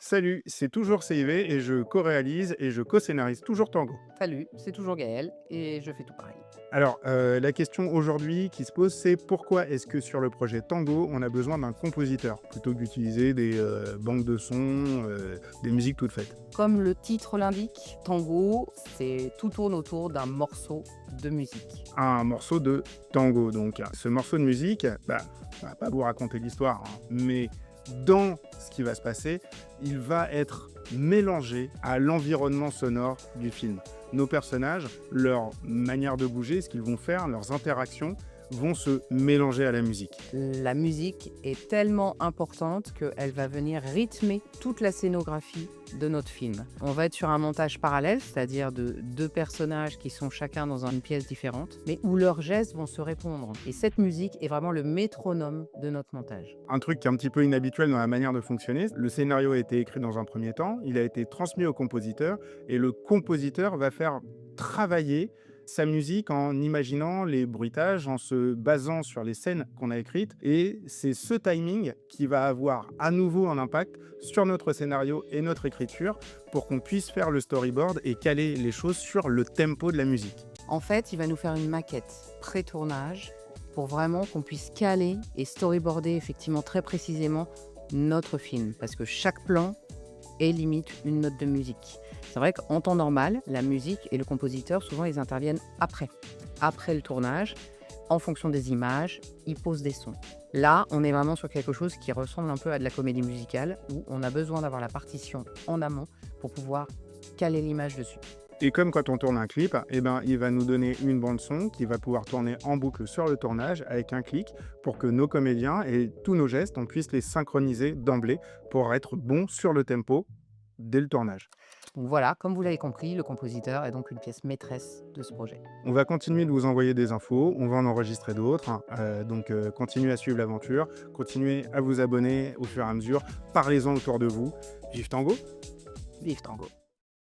Salut, c'est toujours CIV et je co-réalise et je co-scénarise toujours Tango. Salut, c'est toujours Gaël et je fais tout pareil. Alors, la question aujourd'hui qui se pose, c'est pourquoi est-ce que sur le projet Tango, on a besoin d'un compositeur plutôt que d'utiliser des banques de sons, des musiques toutes faites? Comme le titre l'indique, tango, tout tourne autour d'un morceau de musique. Un morceau de tango, donc. Ce morceau de musique, on va pas vous raconter l'histoire, hein, mais dans ce qui va se passer, il va être mélangé à l'environnement sonore du film. Nos personnages, leur manière de bouger, ce qu'ils vont faire, leurs interactions, vont se mélanger à la musique. La musique est tellement importante qu'elle va venir rythmer toute la scénographie de notre film. On va être sur un montage parallèle, c'est-à-dire de deux personnages qui sont chacun dans une pièce différente, mais où leurs gestes vont se répondre. Et cette musique est vraiment le métronome de notre montage. Un truc qui est un petit peu inhabituel dans la manière de fonctionner, le scénario a été écrit dans un premier temps, il a été transmis au compositeur, et le compositeur va faire travailler sa musique en imaginant les bruitages, en se basant sur les scènes qu'on a écrites, et c'est ce timing qui va avoir à nouveau un impact sur notre scénario et notre écriture pour qu'on puisse faire le storyboard et caler les choses sur le tempo de la musique. En fait, il va nous faire une maquette pré-tournage pour vraiment qu'on puisse caler et storyboarder effectivement très précisément notre film. Parce que chaque plan est limite une note de musique. C'est vrai qu'en temps normal, la musique et le compositeur, souvent, ils interviennent après le tournage. En fonction des images, ils posent des sons. Là, on est vraiment sur quelque chose qui ressemble un peu à de la comédie musicale, où on a besoin d'avoir la partition en amont pour pouvoir caler l'image dessus. Et comme quand on tourne un clip, il va nous donner une bande son qui va pouvoir tourner en boucle sur le tournage avec un clic pour que nos comédiens et tous nos gestes, on puisse les synchroniser d'emblée pour être bons sur le tempo dès le tournage. Donc voilà, comme vous l'avez compris, le compositeur est donc une pièce maîtresse de ce projet. On va continuer de vous envoyer des infos, on va en enregistrer d'autres, hein. Continuez à suivre l'aventure, continuez à vous abonner au fur et à mesure, parlez-en autour de vous. Vive Tango! Vive Tango!